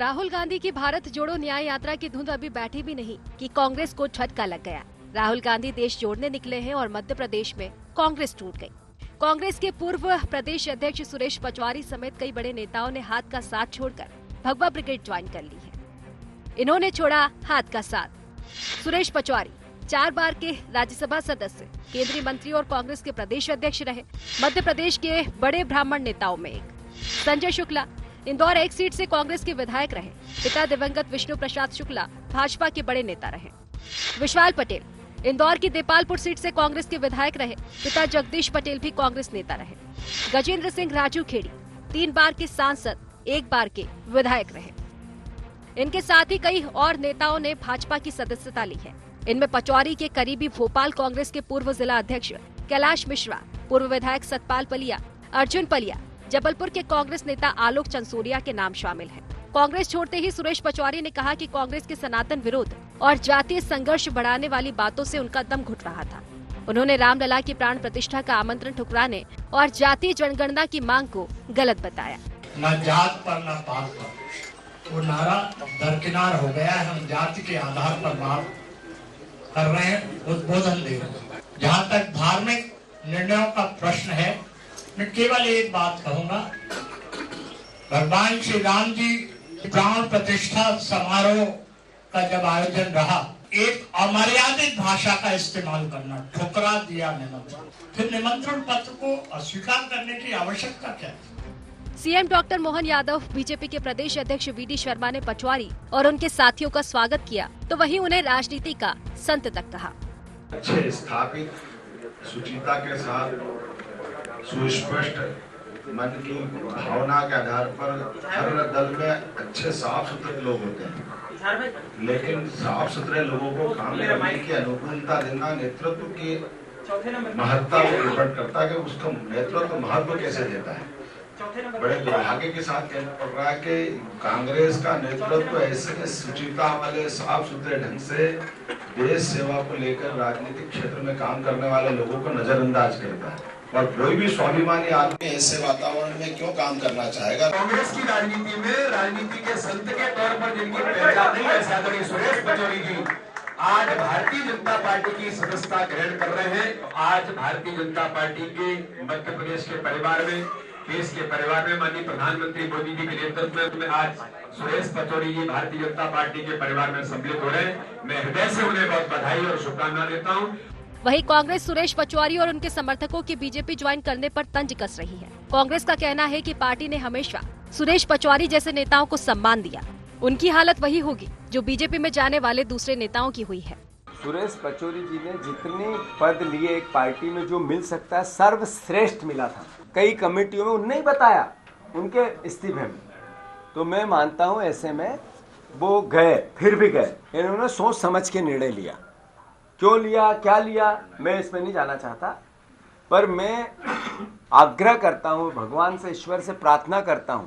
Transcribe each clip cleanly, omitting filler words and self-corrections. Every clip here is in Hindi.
राहुल गांधी की भारत जोड़ो न्याय यात्रा की धुंध अभी बैठी भी नहीं कि कांग्रेस को झटका लग गया। राहुल गांधी देश जोड़ने निकले हैं और मध्य प्रदेश में कांग्रेस टूट गई। कांग्रेस के पूर्व प्रदेश अध्यक्ष सुरेश पचौरी समेत कई बड़े नेताओं ने हाथ का साथ छोड़कर भगवा ब्रिगेड ज्वाइन कर ली है। इन्होंने छोड़ा हाथ का साथ। सुरेश पचौरी 4 बार के राज्यसभा सदस्य, केंद्रीय मंत्री और कांग्रेस के प्रदेश अध्यक्ष रहे। मध्य प्रदेश के बड़े ब्राह्मण नेताओं में एक संजय शुक्ला इंदौर 1 सीट से कांग्रेस के विधायक रहे। पिता दिवंगत विष्णु प्रसाद शुक्ला भाजपा के बड़े नेता रहे। विशाल पटेल इंदौर की देपालपुर सीट से कांग्रेस के विधायक रहे। पिता जगदीश पटेल भी कांग्रेस नेता रहे। गजेंद्र सिंह राजू खेड़ी 3 बार के सांसद, 1 बार के विधायक रहे। इनके साथ ही कई और नेताओं ने भाजपा की सदस्यता ली है। इनमें पचौरी के करीबी भोपाल कांग्रेस के पूर्व जिला अध्यक्ष कैलाश मिश्रा, पूर्व विधायक सतपाल पलिया, अर्जुन पलिया, जबलपुर के कांग्रेस नेता आलोक चंसोरिया के नाम शामिल हैं। कांग्रेस छोड़ते ही सुरेश पचौरी ने कहा कि कांग्रेस के सनातन विरोध और जातीय संघर्ष बढ़ाने वाली बातों से उनका दम घुट रहा था। उन्होंने रामलला की प्राण प्रतिष्ठा का आमंत्रण ठुकराने और जातीय जनगणना की मांग को गलत बताया। न जात पर न पात पर वो नारा दरकिनार हो गया है। हम जाति के आधार पर बात कर रहे हैं, उद्बोधन दे रहे हैं। जहाँ तक धार्मिक निर्णयों का प्रश्न है, मैं केवल एक बात कहूंगा। भगवान श्री राम जी प्राण प्रतिष्ठा समारोह का जब आयोजन रहा, एक अमर्यादित भाषा का इस्तेमाल करना, ठुकरा दिया निमंत्रण। फिर निमंत्रण पत्र को अस्वीकार करने की आवश्यकता क्या है? CM doctor Mohan Yadav, BJP के प्रदेश अध्यक्ष वीडी शर्मा ने पचौरी और उनके साथियों का स्वागत किया, तो वहीं उन्हें राजनीति का संत तक कहा। अच्छे स्थापित सुचिता के साथ सुस्पष्ट मन की भावना के आधार पर हर दल में अच्छे साफ सुथरे लोग होते हैं, लेकिन साफ सुथरे लोगों को काम करने की अनुकूलता देना नेतृत्व की महत्ता पर निर्भर करता है कि उसका नेतृत्व महत्व कैसे देता है। बड़े दुर्भाग्य के साथ कहना पड़ रहा है कि कांग्रेस का नेतृत्व ऐसे सुचिता वाले साफ सुथरे ढंग से देश सेवा को लेकर राजनीतिक क्षेत्र में काम करने वाले लोगों को नजरअंदाज करता है। और कोई भी स्वाभिमानी आदमी ऐसे वातावरण में क्यों काम करना चाहेगा? कांग्रेस की राजनीति में राजनीति के संत के तौर पर जिनकी पहचान नहीं है, आदरणीय सुरेश पचौरी जी आज भारतीय जनता पार्टी की सदस्यता ग्रहण कर रहे हैं। आज भारतीय जनता पार्टी के मध्य प्रदेश के परिवार में, देश के परिवार में माननीय प्रधानमंत्री मोदी जी के नेतृत्व में आज सुरेश पचौरी जी भारतीय जनता पार्टी के परिवार में सम्मिलित हो रहे हैं। मैं हृदय से उन्हें बहुत बधाई और शुभकामनाएं देता हूँ। वहीं कांग्रेस सुरेश पचौरी और उनके समर्थकों की बीजेपी ज्वाइन करने पर तंज कस रही है। कांग्रेस का कहना है कि पार्टी ने हमेशा सुरेश पचौरी जैसे नेताओं को सम्मान दिया। उनकी हालत वही होगी जो बीजेपी में जाने वाले दूसरे नेताओं की हुई है। सुरेश पचौरी जी ने जितने पद लिए एक पार्टी में जो मिल सकता है सर्वश्रेष्ठ मिला था। कई कमेटियों में उन्हें ही बताया उनके इस्तीफे में, तो मैं मानता हूं ऐसे में वो गए, फिर भी गए। इन्होंने सोच समझ के निर्णय लिया। क्यों लिया, क्या लिया, मैं इसमें नहीं जाना चाहता, पर मैं आग्रह करता हूं, भगवान से, ईश्वर से प्रार्थना करता हूं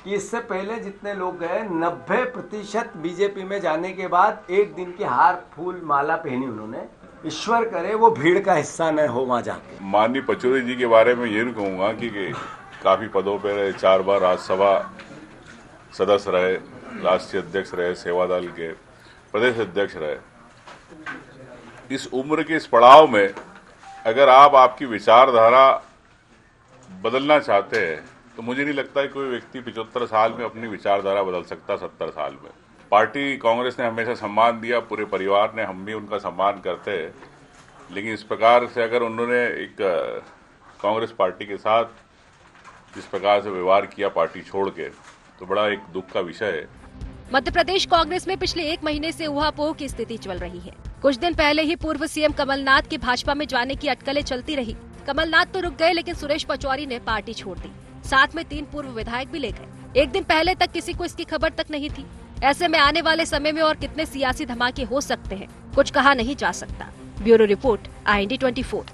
कि इससे पहले जितने लोग गए 90% बीजेपी में जाने के बाद एक दिन की हार फूल माला पहनी उन्होंने। ईश्वर करे वो भीड़ का हिस्सा न हो वहां जाके। माननीय पचौरी जी के बारे में ये कहूँगा कि काफी पदों पे रहे, 4 बार राज्यसभा सदस्य रहे, राष्ट्रीय अध्यक्ष रहे, सेवा दल के प्रदेश अध्यक्ष रहे। इस उम्र के इस पड़ाव में अगर आप आपकी विचारधारा बदलना चाहते हैं तो मुझे नहीं लगता है कोई व्यक्ति 75 साल में अपनी विचारधारा बदल सकता 70 साल में। पार्टी कांग्रेस ने हमेशा सम्मान दिया, पूरे परिवार ने, हम भी उनका सम्मान करते हैं, लेकिन इस प्रकार से अगर उन्होंने एक कांग्रेस पार्टी के साथ जिस प्रकार से व्यवहार किया पार्टी छोड़ के, तो बड़ा एक दुख का विषय है। मध्य प्रदेश कांग्रेस में पिछले 1 महीने से ऊहापोह की स्थिति चल रही है। कुछ दिन पहले ही पूर्व सीएम कमलनाथ के भाजपा में जाने की अटकलें चलती रही। कमलनाथ तो रुक गए, लेकिन सुरेश पचौरी ने पार्टी छोड़ दी। साथ में 3 पूर्व विधायक भी ले गए। 1 दिन पहले तक किसी को इसकी खबर तक नहीं थी। ऐसे में आने वाले समय में और कितने सियासी धमाके हो सकते हैं, कुछ कहा नहीं जा सकता। Bureau report, IND 24।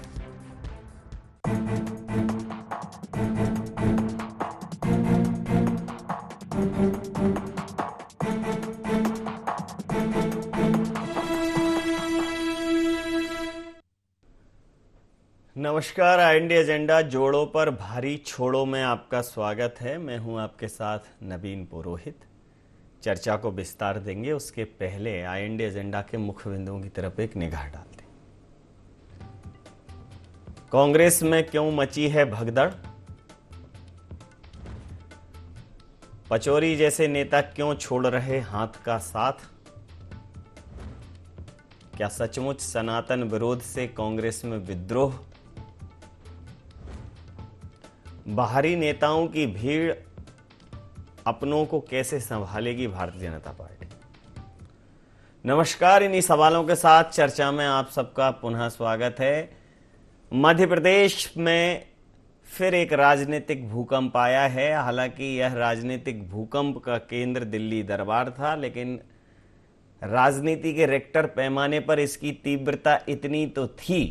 नमस्कार, IND एजेंडा जोड़ों पर भारी छोड़ों में आपका स्वागत है। मैं हूं आपके साथ नवीन पुरोहित। चर्चा को विस्तार देंगे, उसके पहले आईएनडी एजेंडा के मुख्य बिंदुओं की तरफ एक निगाह डालते हैं। कांग्रेस में क्यों मची है भगदड़? पचौरी जैसे नेता क्यों छोड़ रहे हाथ का साथ? क्या सचमुच सनातन विरोध से कांग्रेस में विद्रोह? बाहरी नेताओं की भीड़ अपनों को कैसे संभालेगी भारतीय जनता पार्टी? नमस्कार, इन्हीं सवालों के साथ चर्चा में आप सबका पुनः स्वागत है। मध्य प्रदेश में फिर एक राजनीतिक भूकंप आया है। हालांकि यह राजनीतिक भूकंप का केंद्र दिल्ली दरबार था, लेकिन राजनीति के रेक्टर पैमाने पर इसकी तीव्रता इतनी तो थी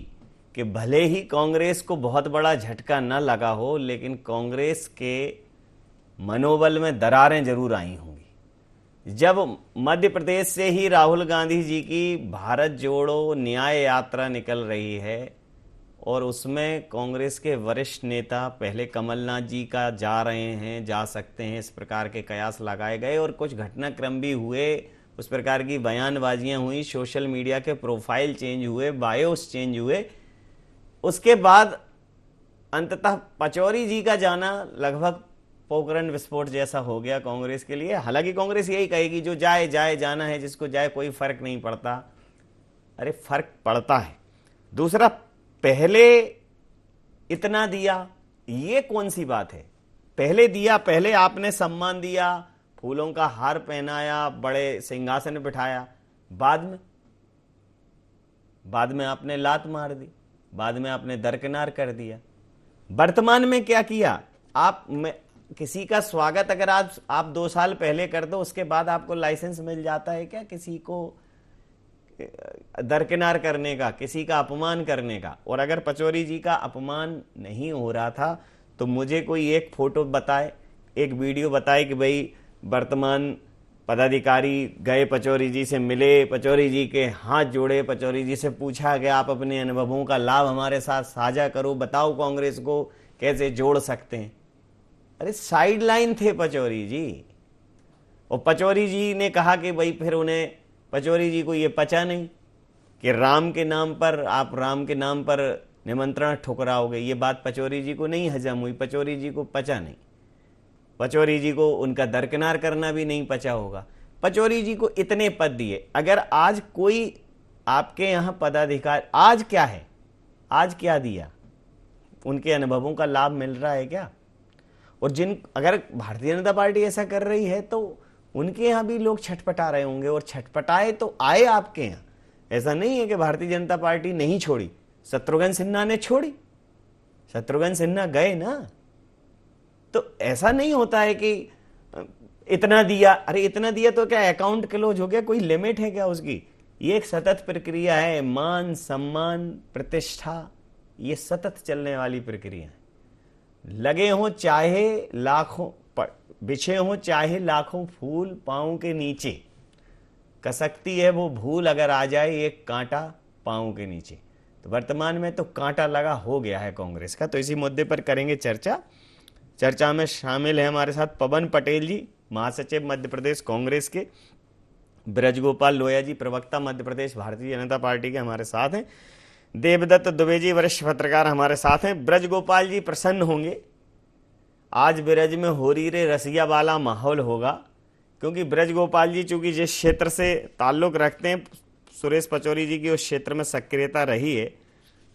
कि भले ही कांग्रेस को बहुत बड़ा झटका न लगा हो, लेकिन कांग्रेस के मनोबल में दरारें जरूर आई होंगी। जब मध्य प्रदेश से ही राहुल गांधी जी की भारत जोड़ो न्याय यात्रा निकल रही है और उसमें कांग्रेस के वरिष्ठ नेता, पहले कमलनाथ जी का जा रहे हैं, जा सकते हैं, इस प्रकार के कयास लगाए गए और कुछ घटनाक्रम भी हुए, उस प्रकार की बयानबाजियां हुई, सोशल मीडिया के प्रोफाइल चेंज हुए, बायोस चेंज हुए। उसके बाद अंततः पचौरी जी का जाना लगभग पोखरण विस्फोट जैसा हो गया कांग्रेस के लिए। हालांकि कांग्रेस यही कहेगी जो जाए जाए, जाना है जिसको जाए, कोई फर्क नहीं पड़ता। अरे फर्क पड़ता है। दूसरा, पहले इतना दिया, ये कौन सी बात है? पहले दिया, पहले आपने सम्मान दिया, फूलों का हार पहनाया, बड़े सिंहासन बिठाया, बाद में आपने लात मार दी, बाद में आपने दरकिनार कर दिया। वर्तमान में क्या किया? किसी का स्वागत अगर आप 2 साल पहले कर दो, उसके बाद आपको लाइसेंस मिल जाता है क्या किसी को दरकिनार करने का, किसी का अपमान करने का? और अगर पचौरी जी का अपमान नहीं हो रहा था तो मुझे कोई एक फोटो बताए, एक वीडियो बताए कि भाई वर्तमान पदाधिकारी गए, पचौरी जी से मिले, पचौरी जी के हाथ जोड़े, पचौरी जी से पूछा कि आप अपने अनुभवों का लाभ हमारे साथ साझा करो, बताओ कांग्रेस को कैसे जोड़ सकते हैं। अरे साइड लाइन थे पचौरी जी। और पचौरी जी ने कहा कि भाई फिर उन्हें, पचौरी जी को ये पचा नहीं कि राम के नाम पर आप राम के नाम पर निमंत्रण ठुकराओगे। ये बात पचौरी जी को नहीं हजम हुई, पचौरी जी को पचा नहीं, पचौरी जी को उनका दरकिनार करना भी नहीं पचा होगा। पचौरी जी को इतने पद दिए। अगर आज कोई आपके यहां पदाधिकारी, आज क्या है, आज क्या दिया? उनके अनुभवों का लाभ मिल रहा है क्या? और अगर भारतीय जनता पार्टी ऐसा कर रही है तो उनके यहां भी लोग छटपटा रहे होंगे, और छटपटाए तो आए आपके यहां। ऐसा नहीं है कि भारतीय जनता पार्टी नहीं छोड़ी, शत्रुघ्न सिन्हा ने छोड़ी, शत्रुघ्न सिन्हा गए ना। तो ऐसा नहीं होता है कि इतना दिया, अरे इतना दिया तो क्या अकाउंट क्लोज हो गया? कोई लिमिट है क्या उसकी? ये एक सतत प्रक्रिया है। मान, सम्मान, प्रतिष्ठा, ये सतत चलने वाली प्रक्रिया है। लगे हो चाहे लाखों, बिछे हो चाहे लाखों फूल पांव के नीचे, कसकती है वो भूल अगर आ जाए एक कांटा पांव के नीचे। तो वर्तमान में तो कांटा लगा हो गया है कांग्रेस का। तो इसी मुद्दे पर करेंगे चर्चा। चर्चा में शामिल है हमारे साथ पवन पटेल जी, महासचिव मध्य प्रदेश कांग्रेस के, ब्रजगोपाल लोहिया जी, प्रवक्ता मध्य प्रदेश भारतीय जनता पार्टी के हमारे साथ हैं, देवदत्त दुबे जी, वरिष्ठ पत्रकार हमारे साथ हैं। ब्रजगोपाल जी प्रसन्न होंगे, आज ब्रज में होरी रे रसिया वाला माहौल होगा, क्योंकि ब्रजगोपाल जी चूंकि जिस क्षेत्र से ताल्लुक रखते हैं, सुरेश पचौरी जी की उस क्षेत्र में सक्रियता रही है,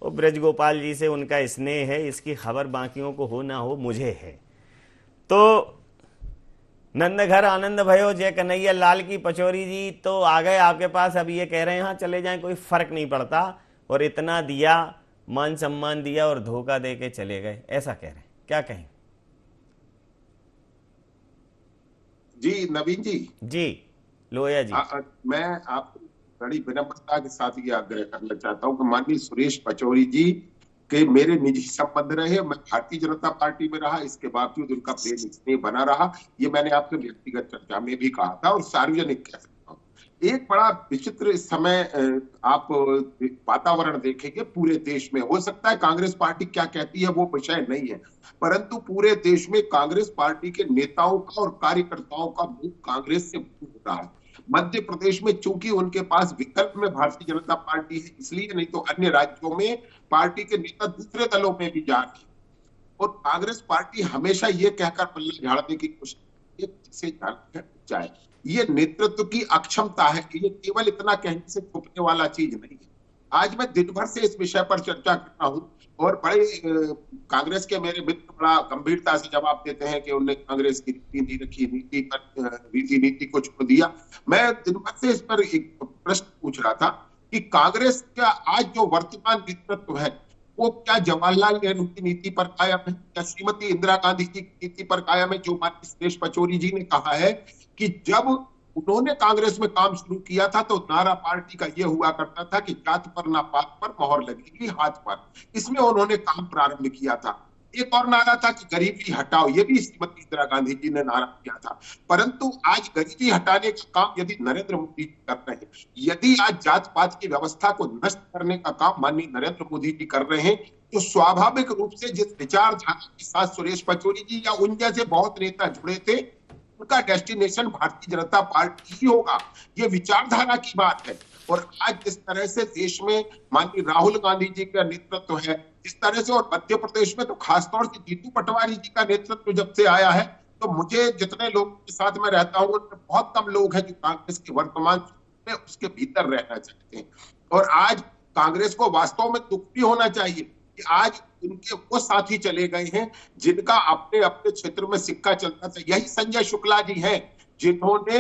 वो ब्रजगोपाल जी से उनका स्नेह है। इसकी खबर बाकियों को हो ना हो, मुझे है। तो नंद घर आनंद भयो जय कन्हैया लाल की पचौरी जी तो आ गए आपके पास। अब ये कह रहे हैं हाँ चले जाएं, कोई फर्क नहीं पड़ता, और इतना दिया, मान सम्मान दिया और धोखा दे के चले गए, ऐसा कह रहे हैं। क्या कहें जी? नवीन जी लोहिया जी, मैं आप बड़ी विनम्रता के साथ ये आग्रह करना चाहता हूं कि माननीय सुरेश पचौरी जी के मेरे निजी संबंध रहे, मैं भारतीय जनता पार्टी में रहा, इसके बावजूद उनका प्रेम स्नेह बना रहा। ये मैंने आपसे व्यक्तिगत चर्चा में भी कहा था और सार्वजनिक कह सकता हूँ। एक बड़ा विचित्र इस समय आप वातावरण देखेंगे पूरे देश में। हो सकता है कांग्रेस पार्टी क्या कहती है वो विषय नहीं है, परंतु पूरे देश में कांग्रेस पार्टी के नेताओं का और कार्यकर्ताओं का मुंह कांग्रेस से हो रहा है। मध्य प्रदेश में चूंकि उनके पास विकल्प में भारतीय जनता पार्टी है इसलिए, नहीं तो अन्य राज्यों में पार्टी के नेता दूसरे दलों में भी जा रहे हैं। और कांग्रेस पार्टी हमेशा ये कहकर पल्ला झाड़ने की कोशिश से जाए, ये नेतृत्व की अक्षमता है। ये केवल इतना कहने से छुपने वाला चीज नहीं है। आज मैं दिन भर से इस विषय पर चर्चा कर रहा हूं और बड़े कांग्रेस के मेरे मित्र बड़ा गंभीरता से जवाब देते हैं कि उन्होंने कांग्रेस की नीति रखी, नीति को छोड़ दिया। मैं दिन भर से इस पर एक प्रश्न पूछ रहा था कि कांग्रेस का आज जो वर्तमान नेतृत्व है वो क्या जवाहरलाल नेहरू की नीति पर कायम है, क्या श्रीमती इंदिरा गांधी की नीति पर कायम है? जो माननीय सुरेश पचौरी जी ने कहा है कि जब उन्होंने कांग्रेस में काम शुरू किया था तो नारा पार्टी का यह हुआ करता था कि जात पर ना पात पर मोहर लगेगी हाथ पर। इसमें उन्होंने काम प्रारंभ किया था। एक और नारा था कि गरीबी हटाओ, ये भी श्रीमती इंदिरा गांधी जी ने नारा किया था। परंतु आज गरीबी हटाने का काम यदि नरेंद्र मोदी जी कर रहे हैं, यदि आज जात पात की व्यवस्था को नष्ट करने का काम माननीय नरेंद्र मोदी जी कर रहे हैं, तो स्वाभाविक रूप से जिस विचारधारा के साथ सुरेश पचौरी जी या उन जैसे बहुत नेता जुड़े थे, उनका डेस्टिनेशन भारतीय जनता पार्टी ही होगा। ये विचारधारा की बात है। और आज जिस तरह से देश में माननीय राहुल गांधी जी का नेतृत्व है, इस तरह से, और मध्य प्रदेश में तो खासतौर से जीतू पटवारी जी का नेतृत्व जब से आया है, तो मुझे जितने लोगों के साथ में रहता हूं उनमें बहुत कम लोग हैं जो कांग्रेस के वर्तमान में उसके भीतर रहना चाहते हैं। और आज कांग्रेस को वास्तव में दुख भी होना चाहिए कि आज उनके वो साथी चले गए हैं जिनका अपने अपने क्षेत्र में सिक्का चलता था। यही संजय शुक्ला जी हैं जिन्होंने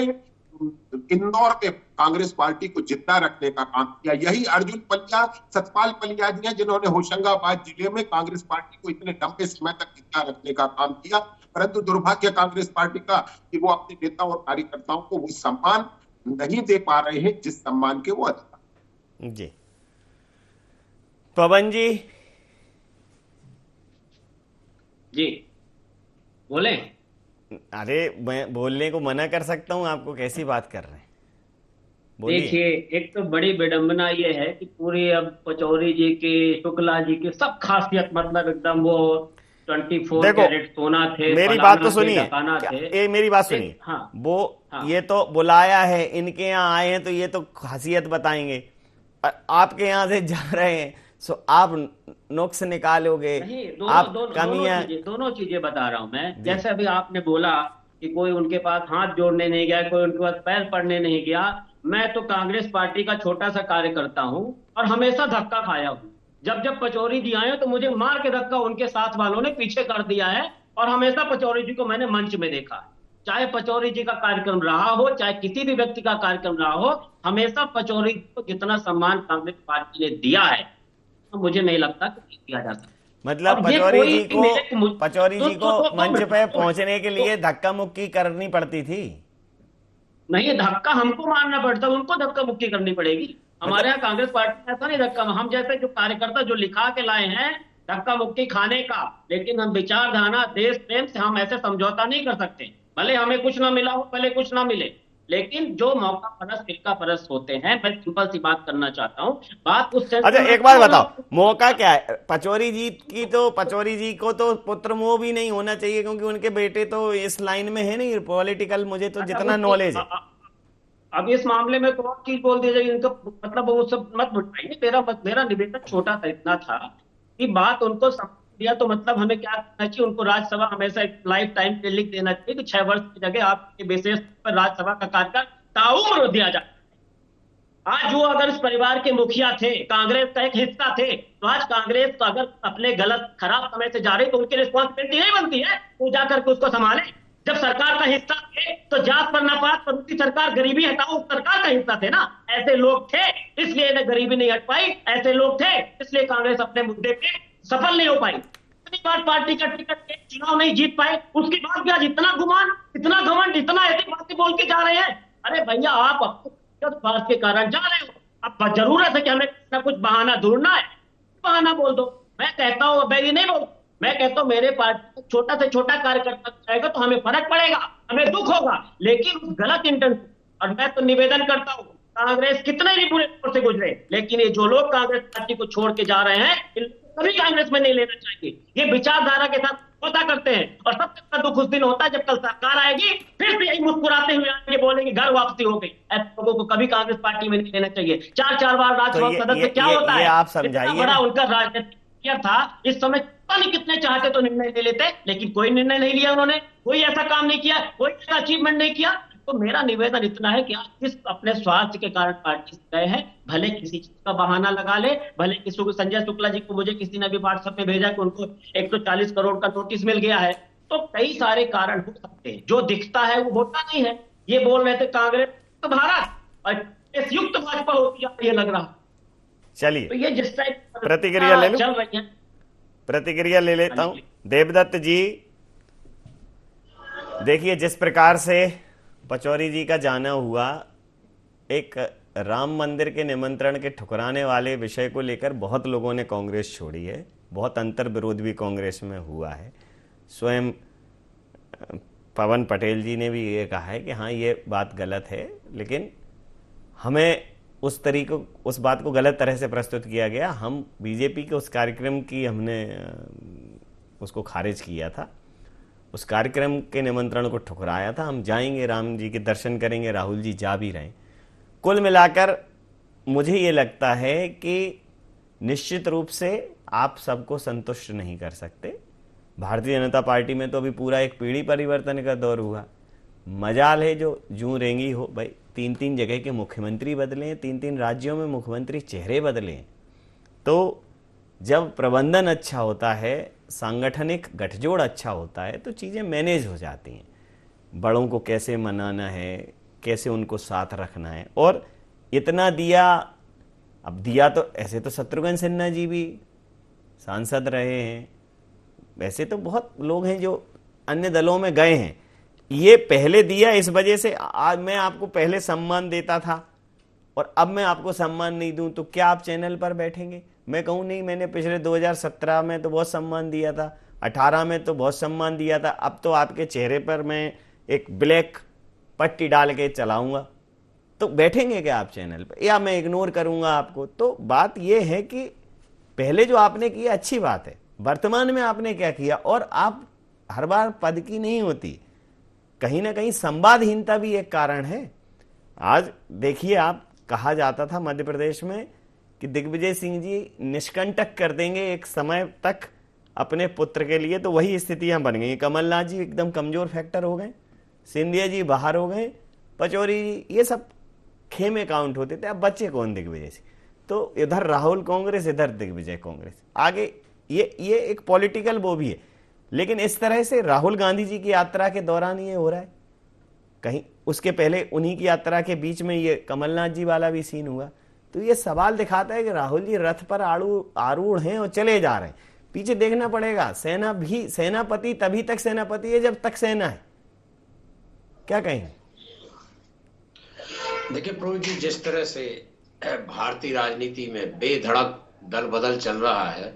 इंदौर में कांग्रेस पार्टी को जिंदा रखने का काम किया। यही अर्जुन पलिया, सतपाल पलिया जी हैं जिन्होंने होशंगाबाद जिले में कांग्रेस पार्टी को इतने लंबे समय तक जिंदा रखने का काम किया। परंतु दुर्भाग्य कांग्रेस पार्टी का कि वो अपने नेता और कार्यकर्ताओं को वो सम्मान नहीं दे पा रहे हैं जिस सम्मान के वो अधिकार। जी पवन जी। जी बोले। अरे मैं बोलने को मना कर सकता हूं, आपको कैसी बात कर रहे हैं? देखिए, एक तो बड़ी विडंबना ये है कि पूरी अब पचौरी जी की, शुक्ला जी की सब खासियत मतलब एकदम वो 24 कैरेट सोना थे। मेरी बात तो सुनिए, मेरी बात सुनिए। हाँ, वो हाँ, ये तो बुलाया है, इनके यहाँ आए हैं तो ये तो खासियत बताएंगे। आपके यहाँ से जा रहे हैं सो आप नुक्स निकालोगे, आप कमियां। दोनों चीजें बता रहा हूं मैं। जैसे अभी आपने बोला कि कोई उनके पास हाथ जोड़ने नहीं गया, कोई उनके पास पैर पड़ने नहीं गया। मैं तो कांग्रेस पार्टी का छोटा सा कार्यकर्ता हूं और हमेशा धक्का खाया हूं। जब पचौरी जी आए तो मुझे मार के धक्का उनके साथ वालों ने पीछे कर दिया है और हमेशा पचौरी जी को मैंने मंच में देखा। चाहे पचौरी जी का कार्यक्रम रहा हो, चाहे किसी भी व्यक्ति का कार्यक्रम रहा हो, हमेशा पचौरी को जितना सम्मान कांग्रेस पार्टी ने दिया है तो मुझे नहीं लगता कि किया जा सकता। मतलब पचौरी जी को मंच पे पहुंचने के लिए धक्का मुक्की करनी पड़ती थी? नहीं, धक्का हमको मारना पड़ता, उनको धक्का मुक्की करनी पड़ेगी। हमारे यहाँ कांग्रेस पार्टी ऐसा नहीं धक्का, हम जैसे जो कार्यकर्ता जो लिखा के लाए हैं धक्का मुक्की खाने का, लेकिन हम विचारधारा देश प्रेम से हम ऐसे समझौता नहीं कर सकते। भले हमें कुछ ना मिला हो, भले कुछ ना मिले, लेकिन जो मौका परस फिरका परस होते हैं, मैं सिंपल सी बात करना चाहता हूँ। बात उस अच्छा एक बात बताओ, मौका क्या है? पचौरी जी को तो पुत्र मोह भी नहीं होना चाहिए क्योंकि उनके बेटे तो इस लाइन में है नहीं पॉलिटिकल, मुझे तो जितना नॉलेज है। अब इस मामले में तो और चीज बोल दी जाएगी, इनको मतलब वो सब मत बताइए। मेरा निवेदन छोटा सा इतना था कि बात उनको दिया तो मतलब हमें क्या करना चाहिए, उनको राज्यसभा हमेशा एक लाइफ टाइम पे लिख देना चाहिए कि 6 वर्ष की जगह आपके विशेष पर राज्यसभा का कार्यकाल ताउम्र दिया जाए। आज वो अगर इस परिवार के मुखिया थे, कांग्रेस का एक हिस्सा थे, तो आज कांग्रेस तो अगर अपने गलत खराब समय से जा रही तो उनकी रिस्पॉन्सिबिलिटी नहीं बनती है वो जाकर के उसको संभाले। जब सरकार का हिस्सा थे तो जात पर नपात पर उनकी सरकार, गरीबी हटाओ सरकार का हिस्सा थे ना। ऐसे लोग थे इसलिए इन्हें गरीबी नहीं हट पाई, ऐसे लोग थे इसलिए कांग्रेस अपने मुद्दे पे सफल नहीं हो पाई। इतनी बार पार्टी का टिकट चुनाव नहीं जीत पाए, उसके बाद भी आज इतना गुमान, इतना घमंड, इतना ऐसी बातें बोल के जा रहे हैं। अरे भैया, आप अपने बात के कारण जा रहे हो। अब जरूरत है कि हमें कुछ ना कुछ बहाना ढूंढना है, बहाना बोल दो। मैं कहता हूँ, मैं ये नहीं बोल, मैं कहता हूँ मेरे पार्टी छोटा से छोटा कार्यकर्ता जाएगा तो हमें फर्क पड़ेगा, हमें दुख होगा, लेकिन गलत इंटेंशन और मैं तो निवेदन करता हूँ, कांग्रेस कितने भी बुरे दौर से गुजरे, लेकिन ये जो लोग कांग्रेस पार्टी को छोड़ के जा रहे हैं, इन कभी कांग्रेस में नहीं लेना चाहिए। ये विचारधारा के साथ पता करते हैं, और सबसे बड़ा दुख उस दिन होता है जब कल सरकार आएगी, फिर से यही मुस्कुराते हुए आएंगे, बोलेंगे घर वापसी हो गई। ऐसे लोगों को कभी कांग्रेस पार्टी में नहीं लेना चाहिए। 4-4 बार राज्यसभा सदस्य क्या होता है, आप समझाइए, बड़ा उनका राजनीतिक था, इस समय पता नहीं कितने चाहते तो निर्णय ले लेते, लेकिन कोई निर्णय नहीं लिया उन्होंने, कोई ऐसा काम नहीं किया, कोई ऐसा अचीवमेंट नहीं किया। तो मेरा निवेदन इतना है कि आप किस अपने स्वार्थ के कारण पार्टी से गए हैं, भले किसी चीज का बहाना लगा ले, भले किसी को, संजय शुक्ला जी को मुझे किसी ने भी व्हाट्सएप में भेजा कि उनको 140 करोड़ का नोटिस मिल गया है, तो कई सारे कारण हो सकते हैं, जो दिखता है वो होता नहीं है। ये बोल रहे थे कांग्रेस तो भारत और इस युक्त भाजपा होती है, ये लग रहा। चलिए तो ये जिस टाइप प्रतिक्रिया ले लूं, चल रही है, प्रतिक्रिया ले लेता हूं। देवदत्त जी, देखिए जिस प्रकार से पचौरी जी का जाना हुआ, एक राम मंदिर के निमंत्रण के ठुकराने वाले विषय को लेकर बहुत लोगों ने कांग्रेस छोड़ी है, बहुत अंतर विरोध भी कांग्रेस में हुआ है। स्वयं पवन पटेल जी ने भी ये कहा है कि हाँ ये बात गलत है, लेकिन हमें उस बात को गलत तरह से प्रस्तुत किया गया। हम बीजेपी के उस कार्यक्रम की हमने उसको खारिज किया था, उस कार्यक्रम के निमंत्रण को ठुकराया था। हम जाएंगे, राम जी के दर्शन करेंगे, राहुल जी जा भी रहे। कुल मिलाकर मुझे ये लगता है कि निश्चित रूप से आप सबको संतुष्ट नहीं कर सकते। भारतीय जनता पार्टी में तो अभी पूरा एक पीढ़ी परिवर्तन का दौर हुआ। मजाल है जो जूं रेंगी हो भाई, 3-3 जगह के मुख्यमंत्री बदले, 3-3 राज्यों में मुख्यमंत्री चेहरे बदले। तो जब प्रबंधन अच्छा होता है, सांगठनिक गठजोड़ अच्छा होता है, तो चीज़ें मैनेज हो जाती हैं। बड़ों को कैसे मनाना है, कैसे उनको साथ रखना है। और इतना दिया, अब दिया तो ऐसे तो शत्रुघ्न सिन्हा जी भी सांसद रहे हैं, वैसे तो बहुत लोग हैं जो अन्य दलों में गए हैं। ये पहले दिया इस वजह से आज मैं आपको पहले सम्मान देता था और अब मैं आपको सम्मान नहीं दूं तो क्या आप चैनल पर बैठेंगे? मैं कहूं नहीं, मैंने पिछले 2017 में तो बहुत सम्मान दिया था, 18 में तो बहुत सम्मान दिया था, अब तो आपके चेहरे पर मैं एक ब्लैक पट्टी डाल के चलाऊंगा, तो बैठेंगे क्या आप चैनल पर, या मैं इग्नोर करूंगा आपको? तो बात यह है कि पहले जो आपने किया अच्छी बात है, वर्तमान में आपने क्या किया। और आप हर बार पद की नहीं होती, कहीं ना कहीं संवादहीनता भी एक कारण है। आज देखिए, आप कहा जाता था मध्य प्रदेश में कि दिग्विजय सिंह जी निष्कंटक कर देंगे एक समय तक अपने पुत्र के लिए, तो वही स्थितियां बन गई। कमलनाथ जी एकदम कमजोर फैक्टर हो गए, सिंधिया जी बाहर हो गए, पचौरी जी, ये सब खेमे काउंट होते थे। अब बच्चे कौन दिग्विजय सिंह? तो इधर राहुल कांग्रेस, इधर दिग्विजय कांग्रेस, आगे ये एक पॉलिटिकल वो भी है। लेकिन इस तरह से राहुल गांधी जी की यात्रा के दौरान ये हो रहा है, कहीं उसके पहले उन्हीं की यात्रा के बीच में ये कमलनाथ जी वाला भी सीन हुआ। तो ये सवाल दिखाता है कि राहुल जी रथ पर आरूढ़ हैं और चले जा रहे हैं। पीछे देखना पड़ेगा, सेना भी, सेनापति तभी तक सेनापति है जब तक सेना है। क्या कहेंगे? देखिए प्रभु जी, जिस तरह से भारतीय राजनीति में बेधड़क दल बदल चल रहा है,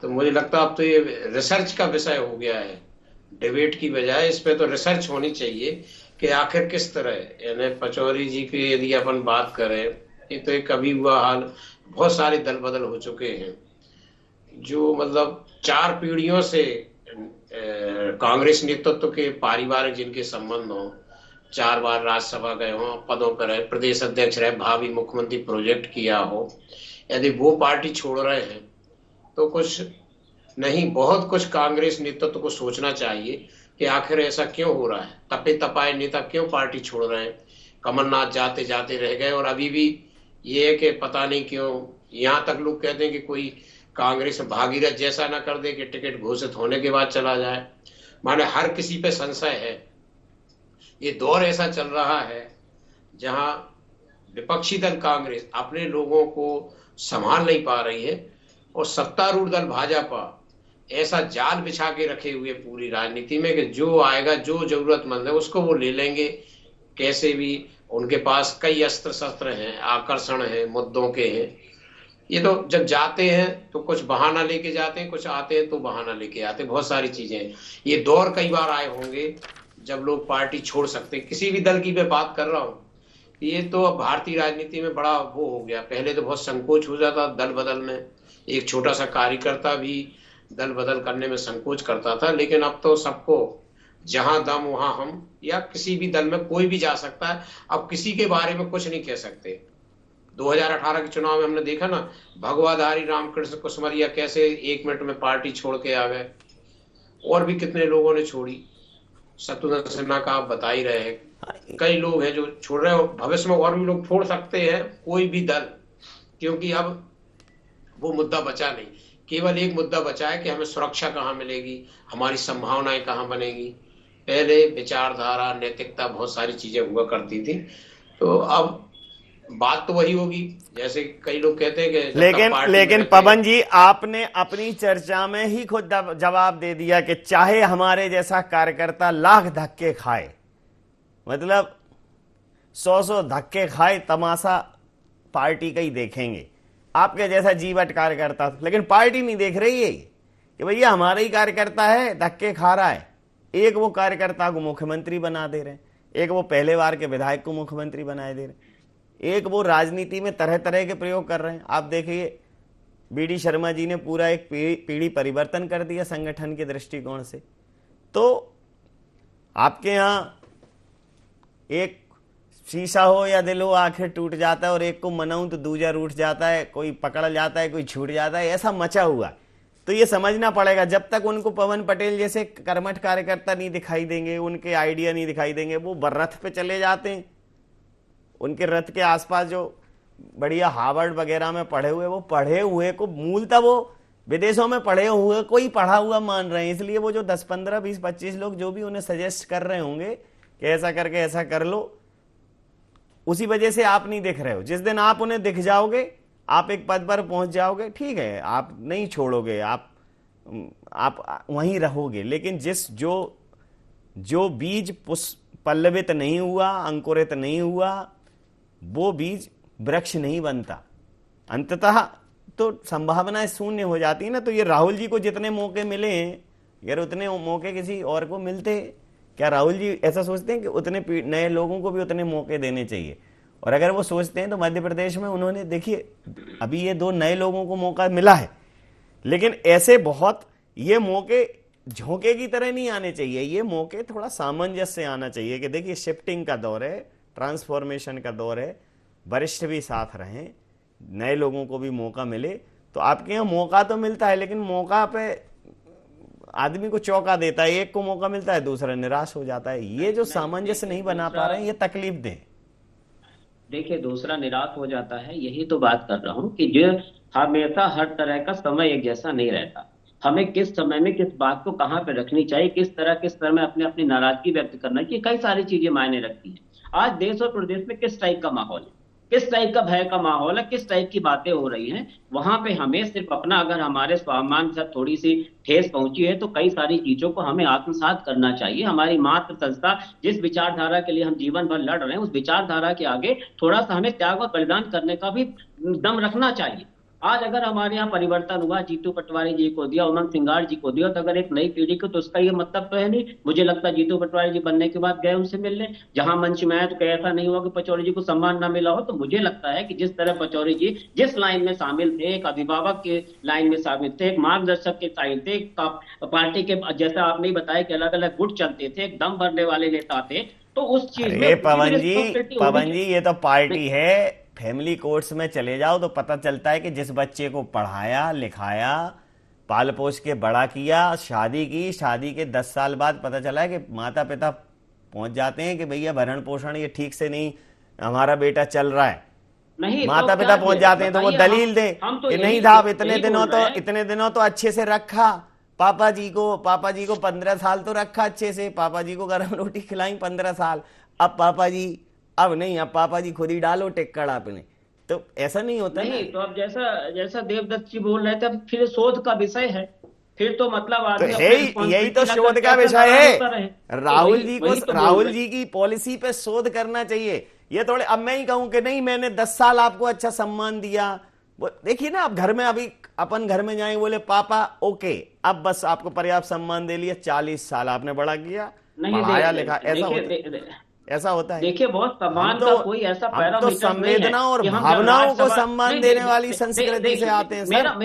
तो मुझे लगता है अब तो ये रिसर्च का विषय हो गया है, डिबेट की बजाय इस पे तो रिसर्च होनी चाहिए कि आखिर किस तरह, यानी पचौरी जी की यदि अपन बात करें, ये तो एक कभी हुआ हाल, बहुत सारे दल बदल हो चुके हैं जो मतलब 4 पीढ़ियों से कांग्रेस नेतृत्व के पारिवारिक जिनके संबंध हो, 4 बार राज्यसभा गए हो, पदों पर रहे, प्रदेश अध्यक्ष रहे, भावी मुख्यमंत्री प्रोजेक्ट किया हो, यदि वो पार्टी छोड़ रहे हैं तो कुछ नहीं, बहुत कुछ कांग्रेस नेतृत्व को सोचना चाहिए कि आखिर ऐसा क्यों हो रहा है। तपे तपाए नेता क्यों पार्टी छोड़ रहे हैं? कमलनाथ जाते जाते रह गए और अभी भी ये है कि पता नहीं क्यों, यहाँ तक लोग कहते हैं कि कोई कांग्रेस भागीरथ जैसा ना कर दे कि टिकट घोषित होने के बाद चला जाए। माने हर किसी पे संशय है। ये दौर ऐसा चल रहा है जहां विपक्षी दल कांग्रेस अपने लोगों को संभाल नहीं पा रही है और सत्तारूढ़ दल भाजपा ऐसा जाल बिछा के रखे हुए पूरी राजनीति में कि जो आएगा, जो जरूरतमंद है उसको वो ले लेंगे कैसे भी। उनके पास कई अस्त्र शस्त्र हैं, आकर्षण है, मुद्दों के हैं। ये तो जब जाते हैं तो कुछ बहाना लेके जाते हैं, कुछ आते हैं तो बहाना लेके आते हैं, बहुत सारी चीजें हैं। ये दौर कई बार आए होंगे जब लोग पार्टी छोड़ सकते हैं। किसी भी दल की मैं बात कर रहा हूँ ये तो अब भारतीय राजनीति में बड़ा वो हो गया। पहले तो बहुत संकोच हो जाता दल बदल में, एक छोटा सा कार्यकर्ता भी दल बदल करने में संकोच करता था, लेकिन अब तो सबको जहां दम वहां हम, या किसी भी दल में कोई भी जा सकता है। अब किसी के बारे में कुछ नहीं कह सकते। 2018 के चुनाव में हमने देखा ना, भगवाधारी रामकृष्ण कुसमरिया कैसे 1 मिनट में पार्टी छोड़ के आ गए, और भी कितने लोगों ने छोड़ी। शत्रुघ्न सिन्हा का आप बता ही रहे हैं, कई लोग हैं जो छोड़ रहे हैं, भविष्य में और भी लोग छोड़ सकते हैं, कोई भी दल, क्योंकि अब वो मुद्दा बचा नहीं। केवल एक मुद्दा बचा है कि हमें सुरक्षा कहाँ मिलेगी, हमारी संभावनाएं कहाँ बनेगी। पहले विचारधारा, नैतिकता, बहुत सारी चीजें हुआ करती थी, तो अब बात तो वही होगी। जैसे कई लोग कहते हैं कि लेकिन पवन जी, आपने अपनी चर्चा में ही खुद जवाब दे दिया कि चाहे हमारे जैसा कार्यकर्ता लाख धक्के खाए, मतलब 100 धक्के खाए, तमाशा पार्टी का ही देखेंगे। आपके जैसा जीवट कार्यकर्ता, लेकिन पार्टी नहीं देख रही है कि भैया हमारा ही कार्यकर्ता है, धक्के खा रहा है। एक वो कार्यकर्ता को मुख्यमंत्री बना दे रहे हैं, एक वो पहले बार के विधायक को मुख्यमंत्री बनाए दे रहे हैं, एक वो राजनीति में तरह तरह के प्रयोग कर रहे हैं। आप देखिए, बीडी शर्मा जी ने पूरा एक पीढ़ी परिवर्तन कर दिया संगठन के दृष्टिकोण से। तो आपके यहाँ एक शीशा हो या दिल हो, आखिर टूट जाता है, और एक को मनाऊं तो दूजा रूठ जाता है, कोई पकड़ जाता है, कोई छूट जाता है, ऐसा मचा हुआ। तो ये समझना पड़ेगा, जब तक उनको पवन पटेल जैसे कर्मठ कार्यकर्ता नहीं दिखाई देंगे, उनके आइडिया नहीं दिखाई देंगे, वो रथ पे चले जाते हैं। उनके रथ के आसपास जो बढ़िया हार्वर्ड वगैरह में पढ़े हुए, वो पढ़े हुए को मूलतः वो विदेशों में पढ़े हुए कोई पढ़ा हुआ मान रहे हैं। इसलिए वो जो 10, 15, 20, 25 लोग जो भी उन्हें सजेस्ट कर रहे होंगे कि ऐसा करके ऐसा कर लो, उसी वजह से आप नहीं दिख रहे हो। जिस दिन आप उन्हें दिख जाओगे, आप एक पद पर पहुंच जाओगे, ठीक है, आप नहीं छोड़ोगे, आप वहीं रहोगे। लेकिन जो बीज पल्लवित नहीं हुआ, अंकुरित नहीं हुआ, वो बीज वृक्ष नहीं बनता। अंततः तो संभावनाएं शून्य हो जाती है ना। तो ये राहुल जी को जितने मौके मिले हैं, यार उतने मौके किसी और को मिलते, क्या राहुल जी ऐसा सोचते हैं कि उतने नए लोगों को भी उतने मौके देने चाहिए? और अगर वो सोचते हैं तो मध्य प्रदेश में उन्होंने, देखिए अभी ये 2 नए लोगों को मौका मिला है, लेकिन ऐसे बहुत ये मौके झोंके की तरह नहीं आने चाहिए। ये मौके थोड़ा सामंजस्य से आना चाहिए कि देखिए शिफ्टिंग का दौर है, ट्रांसफॉर्मेशन का दौर है, वरिष्ठ भी साथ रहें, नए लोगों को भी मौका मिले। तो आपके यहाँ मौका तो मिलता है, लेकिन मौका पे आदमी को चौंका देता है, एक को मौका मिलता है, दूसरा निराश हो जाता है। ये जो सामंजस्य नहीं बना पा रहे हैं, ये तकलीफ दे। देखिए, दूसरा निराश हो जाता है, यही तो बात कर रहा हूँ कि जो हमेशा हर तरह का समय एक जैसा नहीं रहता। हमें किस समय में किस बात को कहाँ पे रखनी चाहिए, किस तरह में अपने अपनी नाराजगी व्यक्त करना चाहिए, कई सारी चीजें मायने रखती हैं। आज देश और प्रदेश में किस टाइप का माहौल है, किस टाइप का भय का माहौल है, किस टाइप की बातें हो रही हैं, वहां पे हमें सिर्फ अपना, अगर हमारे स्वाभिमान से थोड़ी सी ठेस पहुंची है तो कई सारी चीजों को हमें आत्मसात करना चाहिए। हमारी मातृ संस्था, जिस विचारधारा के लिए हम जीवन भर लड़ रहे हैं, उस विचारधारा के आगे थोड़ा सा हमें त्याग और बलिदान करने का भी दम रखना चाहिए। आज अगर हमारे यहाँ परिवर्तन हुआ, जीतू पटवारी जी को दिया, उमंग सिंगार जी को दिया, तो अगर एक नई पीढ़ी को, तो उसका ये मतलब तो है नहीं। मुझे लगता है जीतू पटवारी जी बनने के बाद गए उनसे मिलने, जहां मंच में आए तो कहीं ऐसा नहीं हुआ कि पचौरी जी को सम्मान ना मिला हो। तो मुझे लगता है कि जिस तरह पचौरी जी जिस लाइन में शामिल थे, एक अभिभावक के लाइन में शामिल थे, एक मार्गदर्शक के साइन थे, पार्टी के, जैसा आपने बताया कि अलग अलग गुट चलते थे, एक दम भरने वाले नेता थे, तो उस चीज में पवन जी ये तो पार्टी है। फैमिली कोर्ट्स में चले जाओ तो पता चलता है कि जिस बच्चे को पढ़ाया लिखाया, पाल पोस के बड़ा किया, शादी की, शादी के 10 साल बाद पता चला है कि माता पिता पहुंच जाते हैं कि भैया भरण पोषण ये ठीक से नहीं, हमारा बेटा चल रहा है, नहीं, माता पिता पहुंच जाते हैं तो वो दलील दे कि नहीं साहब इतने दिनों तो अच्छे से रखा पापा जी को 15 साल तो रखा अच्छे से, पापा जी को गर्म रोटी खिलाई 15 साल, अब पापा जी अब नहीं, अब पापा जी खुद ही डालो टेक्कड़ आपने। तो ऐसा नहीं होता नहीं। तो अब जैसा देवदत्त जी बोल रहे थे, फिर शोध का विषय है, फिर तो मतलब तो यही तो शोध का विषय है। राहुल जी की पॉलिसी पे शोध करना चाहिए। ये थोड़े अब मैं ही कहूं कि नहीं मैंने 10 साल आपको अच्छा सम्मान दिया, देखिए ना, आप घर में, अभी अपन घर में जाएंगे, बोले पापा ओके अब बस आपको पर्याप्त सम्मान दे लिया, 40 साल आपने बड़ा किया, पढ़ाया लिखा, ऐसा ऐसा होता है। देखिए, बहुत सम्मान का कोई ऐसा हम तो पैरामीटर नहीं है संवेदना और कि हम भावनाओं को राज्यसभा- सम्मान नहीं, देने नहीं, वाली नहीं, संस्कृति से देखिए, आते हैं सर।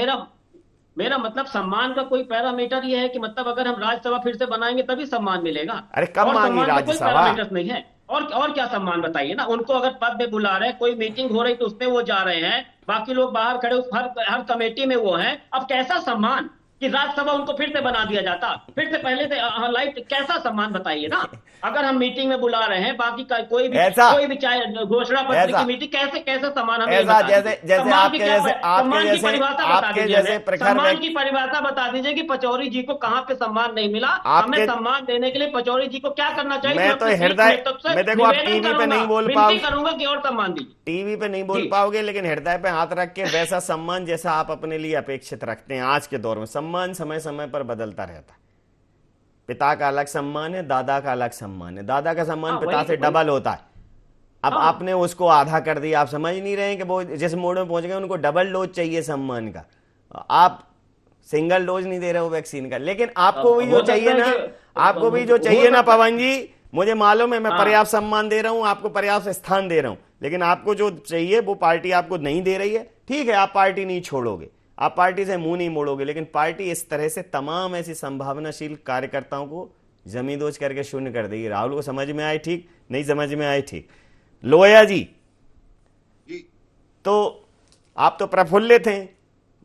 मेरा मतलब सम्मान का कोई पैरामीटर ये है कि मतलब अगर हम राज्यसभा फिर से बनाएंगे तभी सम्मान मिलेगा। अरे कब और मांगी सम्मान का कोई राज्यसभा? पैरामीटर नहीं है। और क्या सम्मान बताइए ना। उनको अगर पद में बुला रहे हैं, कोई मीटिंग हो रही तो उसमें वो जा रहे हैं, बाकी लोग बाहर खड़े हर कमेटी में वो हैं। अब कैसा सम्मान कि राज्यसभा उनको फिर से बना दिया जाता, फिर से पहले से लाइट, कैसा सम्मान बताइए ना। अगर हम मीटिंग में बुला रहे हैं, बाकी कोई भी चाहे घोषणा पत्र की मीटिंग, कैसे सम्मान हमें ऐसा जैसे आपके जैसे प्रखर सम्मान की परिभाषा बता दीजिए कि पचौरी जी को कहाँ पे सम्मान नहीं मिला। हमें सम्मान देने के लिए पचौरी जी को क्या करना चाहिए? मैं तो हृदय में, देखो आप टीवी पे नहीं बोल पाओगे, करूंगा कि और सम्मान दीजिए। टीवी पे नहीं बोल पाओगे, लेकिन हृदय पे हाथ रख के वैसा सम्मान जैसा आप अपने लिए अपेक्षित रखते हैं आज के दौर में। सम्मान समय समय पर बदलता रहता है। पिता का अलग सम्मान है, दादा का अलग सम्मान है। दादा का सम्मान पिता से डबल होता है। अब आपने उसको आधा कर दिया। आप समझ नहीं रहे हैं कि वो जिस मोड़ में पहुंच गए उनको डबल डोज चाहिए सम्मान का। आप सिंगल डोज नहीं दे रहे हो वैक्सीन का। लेकिन आपको भी जो चाहिए ना, आपको भी जो चाहिए ना पवन जी, मुझे मालूम है मैं पर्याप्त सम्मान दे रहा हूं, आपको पर्याप्त स्थान दे रहा हूं, लेकिन आपको जो चाहिए वो पार्टी आपको नहीं दे रही है। ठीक है, आप पार्टी नहीं छोड़ोगे, आप पार्टी से मुंह नहीं मोड़ोगे, लेकिन पार्टी इस तरह से तमाम ऐसी संभावनाशील कार्यकर्ताओं को जमींदोज करके शून्य कर देगी। राहुल को समझ में आए ठीक, नहीं समझ में आए ठीक। लोया जी, तो आप तो प्रफुल्लित हैं,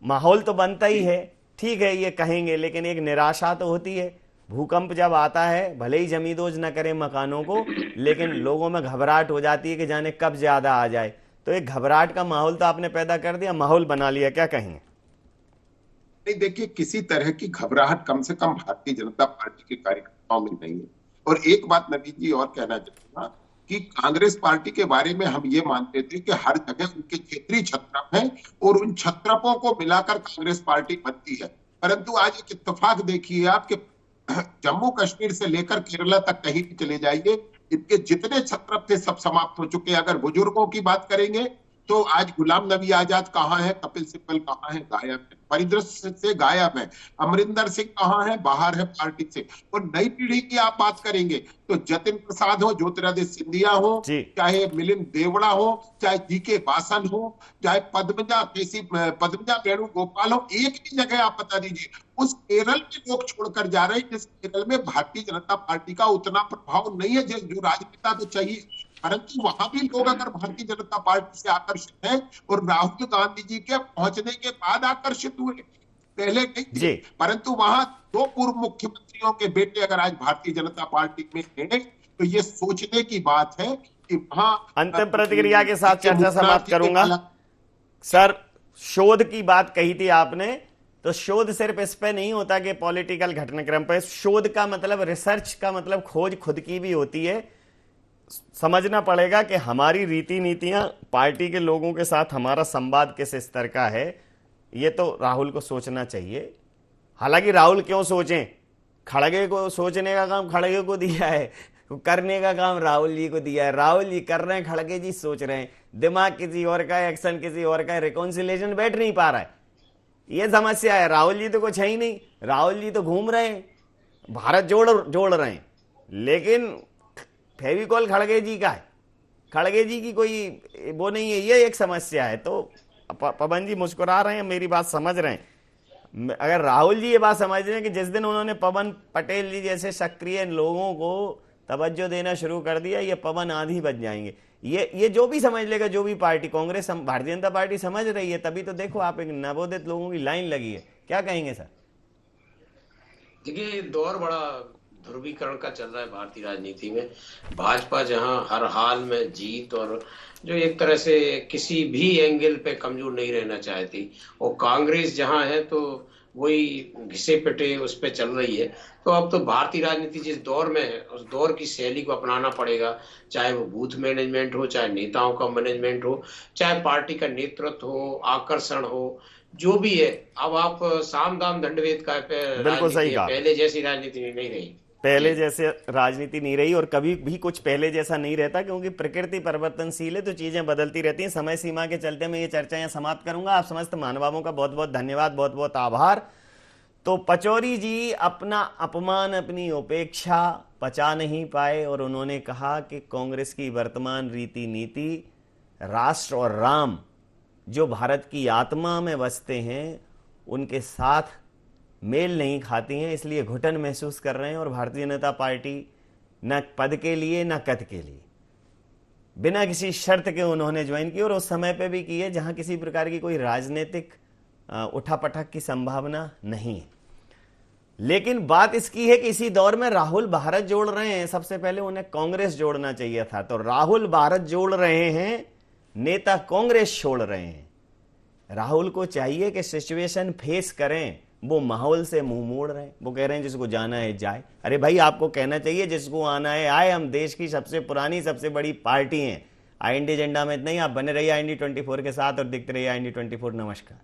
माहौल तो बनता ही है, ठीक है ये कहेंगे, लेकिन एक निराशा तो होती है। भूकंप जब आता है, भले ही जमींदोज न करें मकानों को, लेकिन लोगों में घबराहट हो जाती है कि जाने कब ज्यादा आ जाए। तो एक घबराहट का माहौल तो आपने पैदा कर दिया, माहौल बना लिया, क्या कहेंगे? नहीं, देखिए, किसी तरह की घबराहट कम से कम भारतीय जनता पार्टी के कार्यकर्ताओं में नहीं है। और एक बात नवीन जी और कहना चाहूंगा कि कांग्रेस पार्टी के बारे में हम ये मानते थे कि हर जगह उनके क्षेत्रीय छत्रप हैं और उन छत्रपों को मिलाकर कांग्रेस पार्टी बनती है। परंतु आज एक इत्तेफाक देखिए आप कि जम्मू कश्मीर से लेकर केरला तक कहीं भी चले जाइए, इनके जितने छत्रप थे सब समाप्त हो चुके हैं। अगर बुजुर्गों की बात करेंगे तो आज गुलाम नबी आजाद कहाँ है, कपिल सिब्बल कहाँ है, गायब है, परिदृश्य से गायब है। अमरिंदर सिंह कहाँ है, बाहर है पार्टी से। और नई पीढ़ी की आप बात करेंगे तो जतिन प्रसाद हो, ज्योतिरादित्य सिंधिया हो, चाहे मिलिंद देवड़ा हो, चाहे जीके वासन हो, चाहे पद्मजा वेणुगोपाल हो, एक भी जगह आप बता दीजिए। उस केरल के लोग छोड़कर जा रहे हैं जिस केरल में भारतीय जनता पार्टी का उतना प्रभाव नहीं है जो राजनेता को चाहिए। परंतु वहां भी लोग अगर भारतीय जनता पार्टी से आकर्षित हैं और राहुल गांधी जी के पहुंचने के बाद आकर्षित हुए, पहले नहीं थे। परंतु वहां 2 पूर्व मुख्यमंत्रियों के बेटे अगर आज भारतीय जनता पार्टी में हैं तो ये सोचने की बात है कि वहां। अंतिम प्रतिक्रिया के साथ चर्चा समाप्त करूंगा। सर, शोध की बात कही थी आपने, तो शोध सिर्फ इस पे नहीं होता कि पॉलिटिकल घटनाक्रम पे। शोध का मतलब, रिसर्च का मतलब खोज खुद की भी होती है। समझना पड़ेगा कि हमारी रीति नीतियां, पार्टी के लोगों के साथ हमारा संवाद किस स्तर का है, ये तो राहुल को सोचना चाहिए। हालांकि राहुल क्यों सोचें, खड़गे को सोचने का काम खड़गे को दिया है, करने का काम राहुल जी को दिया है। राहुल जी कर रहे हैं, खड़गे जी सोच रहे हैं। दिमाग किसी और का है, एक्शन किसी और का है, रिकॉन्सिलिएशन बैठ नहीं पा रहा है, ये समस्या है। राहुल जी तो कुछ है ही नहीं, राहुल जी तो घूम रहे हैं, भारत जोड़ रहे हैं, लेकिन फेविकॉल खड़गे जी का है, खड़गे जी की कोई वो नहीं है, ये एक समस्या है। तो पवन जी मुस्कुरा रहे हैं, मेरी बात समझ रहे हैं। अगर राहुल जी ये बात समझ रहे हैं कि जिस दिन उन्होंने पवन पटेल जी जैसे सक्रिय लोगों को तवज्जो देना शुरू कर दिया, ये पवन आंधी बच जाएंगे। ये जो भी समझ लेगा, जो भी पार्टी, कांग्रेस, भारतीय जनता पार्टी समझ रही है, तभी तो देखो आप एक नवोदित लोगों की लाइन लगी है। क्या कहेंगे सर? देखिए, दौर बड़ा ध्रुवीकरण का चल रहा है भारतीय राजनीति में। भाजपा जहां हर हाल में जीत और जो एक तरह से किसी भी एंगल पे कमजोर नहीं रहना चाहती, और कांग्रेस जहां है तो वही घिसे पिटे उस पे चल रही है। तो अब तो भारतीय राजनीति जिस दौर में है, उस दौर की शैली को अपनाना पड़ेगा, चाहे वो बूथ मैनेजमेंट हो, चाहे नेताओं का मैनेजमेंट हो, चाहे पार्टी का नेतृत्व हो, आकर्षण हो, जो भी है। अब आप साम दाम दंडभेद का बिल्कुल सही कहा, पहले जैसी राजनीति नहीं रही, पहले जैसे राजनीति नहीं रही, और कभी भी कुछ पहले जैसा नहीं रहता, क्योंकि प्रकृति परिवर्तनशील है, तो चीजें बदलती रहती हैं। समय सीमा के चलते मैं ये चर्चा यहाँ समाप्त करूंगा। आप समस्त महानुभावों का बहुत बहुत धन्यवाद, बहुत बहुत आभार। तो पचौरी जी अपना अपमान, अपनी उपेक्षा पचा नहीं पाए और उन्होंने कहा कि कांग्रेस की वर्तमान रीति नीति राष्ट्र और राम जो भारत की आत्मा में बसते हैं उनके साथ मेल नहीं खाती हैं, इसलिए घुटन महसूस कर रहे हैं। और भारतीय जनता पार्टी न पद के लिए न कद के लिए बिना किसी शर्त के उन्होंने ज्वाइन की, और उस समय पे भी की है जहां किसी प्रकार की कोई राजनीतिक उठापटक की संभावना नहीं है। लेकिन बात इसकी है कि इसी दौर में राहुल भारत जोड़ रहे हैं, सबसे पहले उन्हें कांग्रेस जोड़ना चाहिए था। तो राहुल भारत जोड़ रहे हैं, नेता कांग्रेस छोड़ रहे हैं। राहुल को चाहिए कि सिचुएशन फेस करें, वो माहौल से मुंह मोड़ रहे हैं। वो कह रहे हैं जिसको जाना है जाए। अरे भाई, आपको कहना चाहिए जिसको आना है आए। हम देश की सबसे पुरानी, सबसे बड़ी पार्टी हैं। IND एजेंडा में इतना ही। आप बने रहिए IND 24 के साथ और देखते रहिए IND 24। नमस्कार।